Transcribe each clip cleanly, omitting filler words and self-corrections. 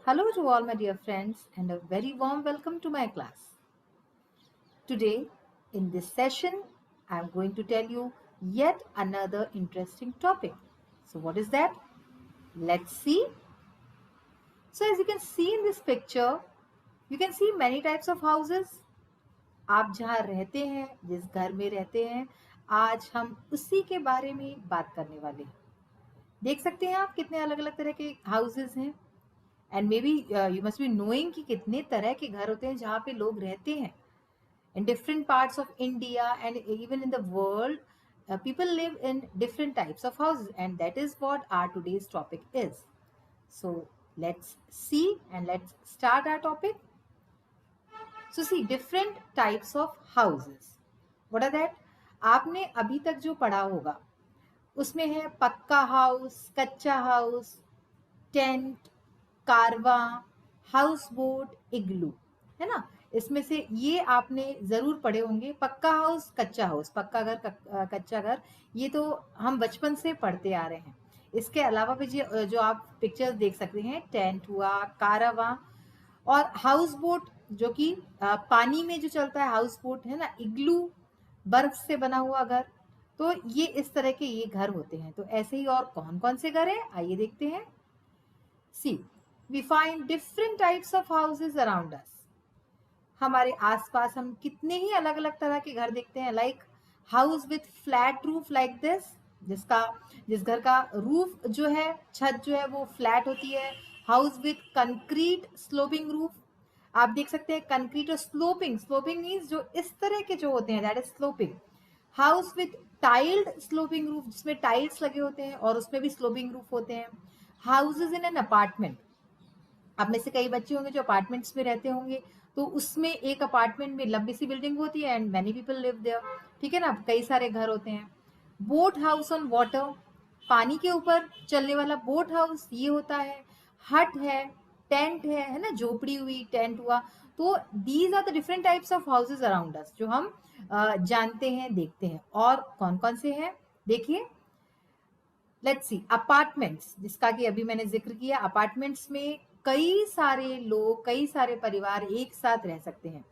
Hello to all my dear friends and a very warm welcome to my class. Today, in this session, I am going to tell you yet another interesting topic. So, what is that? Let's see. So, as you can see in this picture, you can see many types of houses. आप जहाँ रहते हैं, जिस घर में रहते हैं, आज हम उसी के बारे में बात करने वाले हैं. देख सकते हैं आप कितने अलग अलग तरह के हाउसेस हैं. And may be you must be knowing कि कितने तरह के घर होते हैं जहाँ पे लोग रहते हैं. In different parts of India and even in the world, people live in different types of houses, and that is what our today's topic is. So let's see and let's start our topic. So see, different types of houses. What are that? आपने अभी तक जो पढ़ा होगा उसमें है पक्का house, कच्चा हाउस, टेंट, कारवा, हाउस बोट, इग्लू, है ना. इसमें से ये आपने जरूर पढ़े होंगे. पक्का हाउस, कच्चा हाउस, पक्का घर, कच्चा घर, ये तो हम बचपन से पढ़ते आ रहे हैं. इसके अलावा भी जो आप पिक्चर्स देख सकते हैं, टेंट हुआ, कारवा और हाउस बोट जो कि पानी में जो चलता है, हाउस बोट है ना. इग्लू, बर्फ से बना हुआ घर. तो ये इस तरह के ये घर होते हैं. तो ऐसे ही और कौन कौन से घर हैं, आइए देखते हैं. See, we find different types of houses around us. हमारे आसपास हम कितने ही अलग अलग तरह के घर देखते हैं. Like house with flat roof like this, जिस घर का रूफ जो है, छत जो है वो फ्लैट होती है. House with concrete sloping roof, आप देख सकते हैं कंक्रीट और स्लोपिंग. स्लोपिंग मीन्स जो इस तरह के जो होते हैं, that is sloping. House with tiled sloping roof, जिसमें टाइल्स लगे होते हैं और उसमें भी स्लोपिंग रूफ होते हैं. हाउसेज इन एन अपार्टमेंट, आप में से कई बच्चे होंगे जो अपार्टमेंट्स में रहते होंगे. तो उसमें एक अपार्टमेंट में लंबी सी बिल्डिंग होती है and many people live there. ठीक है ना, कई सारे घर होते हैं. बोट हाउस ऑन वाटर, पानी के ऊपर चलने वाला बोट हाउस ये होता है. हट है, टेंट है ना, झोपड़ी हुई, टेंट हुआ. तो these are the different types of houses around us जो हम जानते हैं, देखते हैं. और कौन कौन से हैं देखिए. लेट्स सी, अपार्टमेंट्स, जिसका कि अभी मैंने जिक्र किया. अपार्टमेंट्स में कई सारे लोग, कई सारे परिवार एक साथ रह सकते हैं.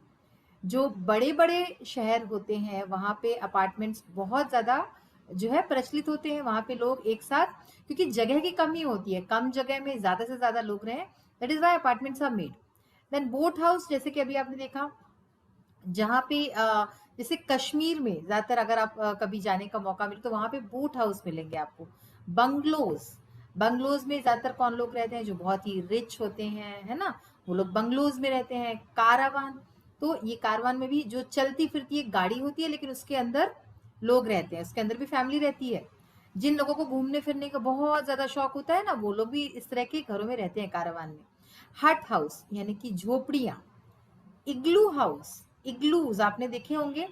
जो बड़े बड़े शहर होते हैं वहां पे अपार्टमेंट्स बहुत ज्यादा जो है प्रचलित होते हैं. वहां पे लोग एक साथ, क्योंकि जगह की कमी होती है, कम जगह में ज्यादा से ज्यादा लोग रहें, that is why apartments are made. Then boat house, जैसे कि अभी आपने देखा, जहाँ पे जैसे कश्मीर में ज्यादातर अगर आप कभी जाने का मौका मिले तो वहां पे बोट हाउस मिलेंगे आपको. बंगलोज, बंगलोज में ज्यादातर कौन लोग रहते हैं, जो बहुत ही रिच होते हैं, है ना, वो लोग बंगलोज में रहते हैं. कारवान, तो ये कारवान में भी जो चलती फिरती एक गाड़ी होती है लेकिन उसके अंदर लोग रहते हैं, उसके अंदर भी फैमिली रहती है. जिन लोगों को घूमने फिरने का बहुत ज्यादा शौक होता है ना, वो लोग भी इस तरह के घरों में रहते हैं कारवान में. हट हाउस यानी कि झोपड़ियां. इग्लू हाउस, इग्लूज आपने देखे होंगे,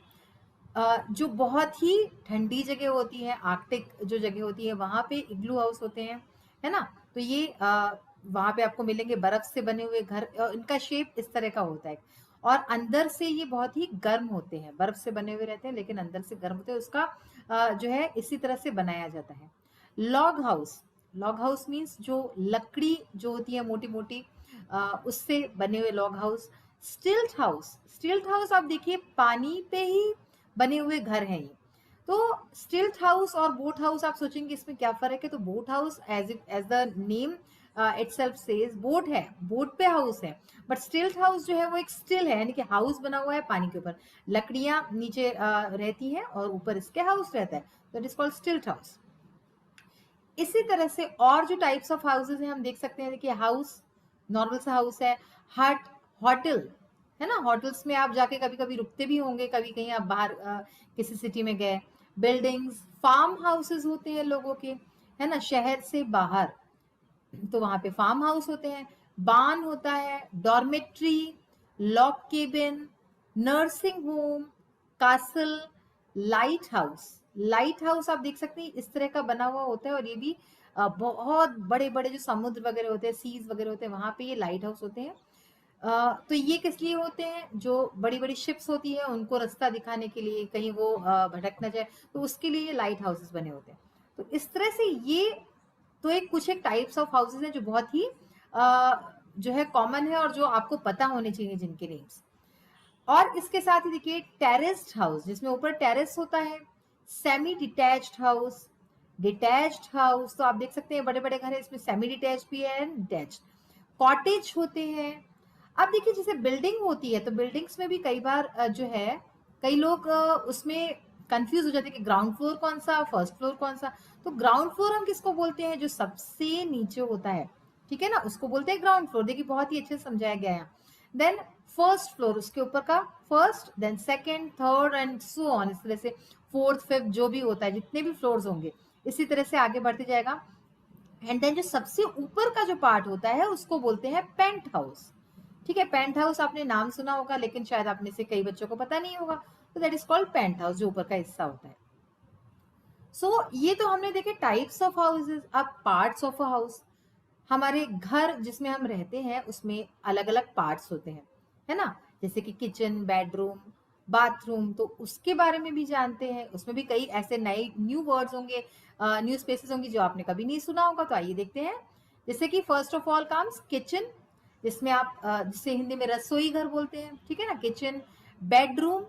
जो बहुत ही ठंडी जगह होती है, आर्कटिक जो जगह होती है वहां पे इग्लू हाउस होते हैं, है ना. तो ये वहां पे आपको मिलेंगे बर्फ से बने हुए घर. इनका शेप इस तरह का होता है और अंदर से ये बहुत ही गर्म होते हैं. बर्फ से बने हुए रहते हैं लेकिन अंदर से गर्म होते हैं. उसका जो है इसी तरह से बनाया जाता है. Log house, log house means जो लकड़ी जो होती है मोटी मोटी, उससे बने हुए लॉग हाउस. स्टिल्ट हाउस, स्टिल्ट हाउस आप देखिए पानी पे ही बने हुए घर हैं ये. तो स्टिल्ट हाउस और बोट हाउस, आप सोचेंगे इसमें क्या फर्क है. तो boat house as the name itself says, boat है, बोट पे हाउस है. बट स्टिल्ट हाउस जो है वो एक स्टिल है, यानी कि हाउस बना हुआ है पानी के ऊपर, लकड़ियां नीचे रहती हैं और ऊपर इसके हाउस रहता है. तो इट इज कॉल्ड स्टिल्ट हाउस. इसी तरह से और जो टाइप्स ऑफ हाउसेज हैं हम देख सकते हैं. देखिए, हाउस नॉर्मल सा हाउस है. हट, होटल, है ना, होटल्स में आप जाके कभी कभी रुकते भी होंगे, कभी कहीं आप बाहर किसी सिटी में गए. बिल्डिंग्स, फार्म हाउसेज होते हैं लोगों के, है ना, शहर से बाहर, तो वहां पे फार्म हाउस होते हैं. बार्न होता है, dormitory, lock cabin, nursing home, castle, light house. Light house आप देख सकते हैं इस तरह का बना हुआ होता है और ये भी बहुत बड़े बड़े जो समुद्र वगैरह होते हैं, सीज वगैरह होते हैं, वहां पे ये लाइट हाउस होते हैं. तो ये किस लिए होते हैं, जो बड़ी बड़ी शिप्स होती है उनको रास्ता दिखाने के लिए, कहीं वो भटक ना जाए, तो उसके लिए ये लाइट हाउसेस बने होते हैं. तो इस तरह से ये तो एक कुछ एक टाइप्स ऑफ हाउसेस हैं जो बहुत ही जो है कॉमन है और जो आपको पता होने चाहिए जिनके नेम्स। और इसके साथ ही देखिए टेरेस्ड हाउस, जिसमें ऊपर टेरेस होता है, semi detached house, detached house, तो आप देख सकते हैं बड़े बड़े घर है, इसमें सेमी डिटैच्ड भी है एंड डिटैच्ड। कॉटेज होते हैं। अब देखिए जैसे बिल्डिंग होती है तो बिल्डिंग्स में भी कई बार जो है कई लोग उसमें कंफ्यूज हो जाते हैं कि ग्राउंड फ्लोर कौन सा, फर्स्ट फ्लोर कौन सा। तो ग्राउंड फ्लोर हम किसको बोलते हैं, जो सबसे नीचे होता है, ठीक है ना, उसको बोलते हैं ग्राउंड फ्लोर। देखिए बहुत ही अच्छे से समझाया गया है। देन फर्स्ट फ्लोर, उसके ऊपर का first, then second, third and so on, इस तरह से फोर्थ फिफ्थ जो भी होता है, जितने भी फ्लोर्स होंगे इसी तरह से आगे बढ़ते जाएगा। एंड देन जो सबसे ऊपर का जो पार्ट होता है उसको बोलते हैं पेंट हाउस। ठीक है, पेंट हाउस आपने नाम सुना होगा लेकिन शायद आप में से कई बच्चों को पता नहीं होगा। तो that is called penthouse, जो ऊपर का हिस्सा होता है। सो ये तो हमने देखे टाइप्स ऑफ हाउसेस। अब पार्ट्स ऑफ अ हाउस, हमारे घर जिसमें हम रहते हैं उसमें अलग अलग पार्ट्स होते हैं, है ना, जैसे कि किचन, बेडरूम, बाथरूम, तो उसके बारे में भी जानते हैं। उसमें भी कई ऐसे नए न्यू वर्ड्स होंगे, न्यू स्पेसेस होंगी जो आपने कभी नहीं सुना होगा। तो आइए देखते हैं। जैसे कि first of all comes kitchen, जिसमें आप जिसे हिंदी में रसोई घर बोलते हैं, ठीक है ना, किचन। बेडरूम,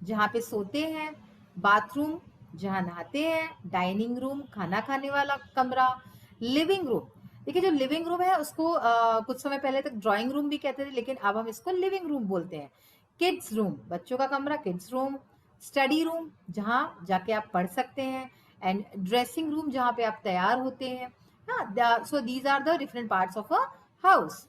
जहाँ पे सोते हैं। बाथरूम, जहाँ नहाते हैं। डाइनिंग रूम, खाना खाने वाला कमरा। लिविंग रूम, देखिए जो लिविंग रूम है उसको कुछ समय पहले तक ड्राइंग रूम भी कहते थे, लेकिन अब हम इसको लिविंग रूम बोलते हैं। किड्स रूम, बच्चों का कमरा, किड्स रूम। स्टडी रूम, जहाँ जाके आप पढ़ सकते हैं। एंड ड्रेसिंग रूम, जहाँ पे आप तैयार होते हैं। हाँ, so these are the different parts of a house.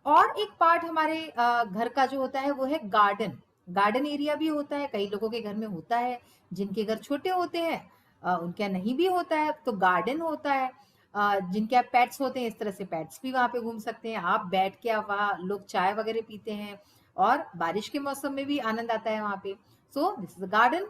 और एक पार्ट हमारे घर का जो होता है वो है गार्डन। गार्डन एरिया भी होता है, कई लोगों के घर में होता है, जिनके घर छोटे होते हैं उनके यहाँ नहीं भी होता है, तो गार्डन होता है। जिनके यहाँ पेट्स होते हैं, इस तरह से पेट्स भी वहां पे घूम सकते हैं। आप बैठ के वहाँ लोग चाय वगैरह पीते हैं और बारिश के मौसम में भी आनंद आता है वहां पे। So this is garden.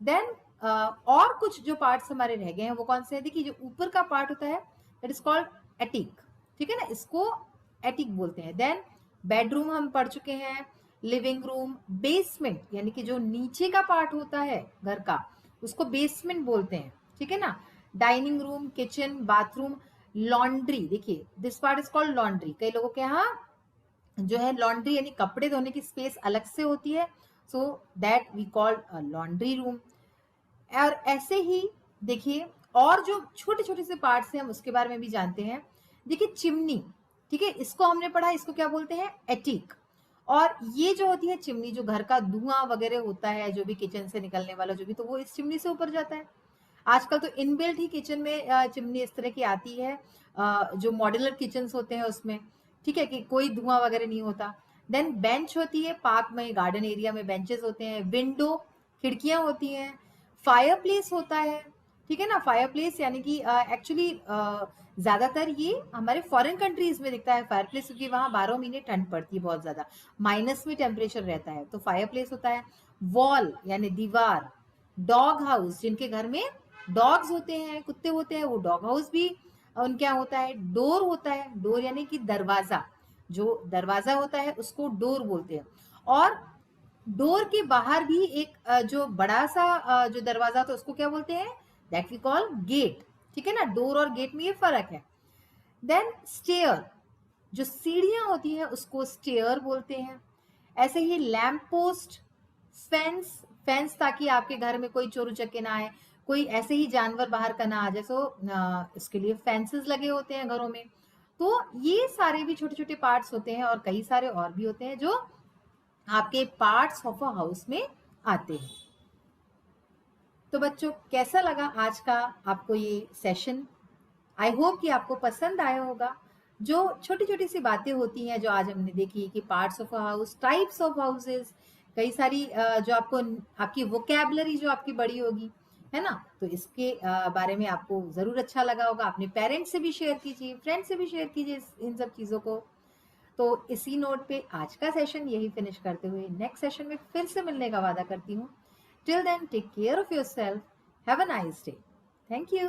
Then और कुछ जो पार्ट्स हमारे रह गए हैं वो कौन से हैं, देखिए जो ऊपर का पार्ट होता है दैट इज कॉल्ड एटिक, ठीक है ना, इसको एटिक बोलते हैं। देन बेडरूम हम पढ़ चुके हैं। लिविंग रूम, बेसमेंट, यानी कि जो नीचे का पार्ट होता है घर का उसको बेसमेंट बोलते हैं, ठीक है ना। Dining room, kitchen, bathroom. Laundry, देखिए this part is called laundry. कई लोगों के यहाँ जो है लॉन्ड्री यानी कपड़े धोने की स्पेस अलग से होती है, so that we call laundry room. और ऐसे ही देखिए और जो छोटे छोटे से पार्ट्स हैं हम उसके बारे में भी जानते हैं। देखिए चिमनी, ठीक है, इसको हमने पढ़ा, इसको क्या बोलते हैं, एटिक। और ये जो होती है चिमनी, जो घर का धुआं वगैरह होता है, जो भी किचन से निकलने वाला जो भी, तो वो इस चिमनी से ऊपर जाता है। आजकल तो इनबिल्ट ही किचन में चिमनी इस तरह की आती है, जो मॉड्यूलर किचन होते हैं उसमें, ठीक है, कि कोई धुआं वगैरह नहीं होता। देन बेंच होती है, पार्क में गार्डन एरिया में बेंचेस होते हैं। विंडो, खिड़कियां होती हैं। फायर प्लेस होता है, ठीक है ना, फायर प्लेस यानी कि एक्चुअली ज्यादातर ये हमारे फॉरेन कंट्रीज में दिखता है फायर प्लेस, क्योंकि वहां 12 महीने ठंड पड़ती है, बहुत ज्यादा माइनस में टेम्परेचर रहता है, तो फायर प्लेस होता है। वॉल यानी दीवार। डॉग हाउस, जिनके घर में डॉग्स होते हैं, कुत्ते होते हैं, वो डॉग हाउस भी उनके यहाँ होता है। डोर होता है, डोर यानी कि दरवाजा, जो दरवाजा होता है उसको डोर बोलते हैं। और डोर के बाहर भी एक जो बड़ा सा जो दरवाजा होता है उसको क्या बोलते हैं, दैट वी कॉल गेट, ठीक है ना। डोर और गेट में ये फर्क है। देन स्टेयर, जो सीढ़ियां होती हैं उसको स्टेयर बोलते हैं। ऐसे ही लैम्प पोस्ट। फेंस, फेंस ताकि आपके घर में कोई चोर उचक्के ना आए, कोई ऐसे ही जानवर बाहर का ना आ जाए, सो इसके लिए फेंसेस लगे होते हैं घरों में। तो ये सारे भी छोटे छोटे पार्ट्स होते हैं और कई सारे और भी होते हैं जो आपके पार्ट्स ऑफ अ हाउस में आते हैं। तो बच्चों कैसा लगा आज का आपको ये सेशन? आई होप कि आपको पसंद आया होगा। जो छोटी छोटी सी बातें होती हैं जो आज हमने देखी कि parts of a house, types of houses, कई सारी जो आपको आपकी वोकैबलरी जो आपकी बड़ी होगी, है ना, तो इसके बारे में आपको जरूर अच्छा लगा होगा। अपने पेरेंट्स से भी शेयर कीजिए, फ्रेंड्स से भी शेयर कीजिए इन सब चीजों को। तो इसी नोट पे आज का सेशन यही फिनिश करते हुए नेक्स्ट सेशन में फिर से मिलने का वादा करती हूँ। Till then take care of yourself, have a nice day, thank you.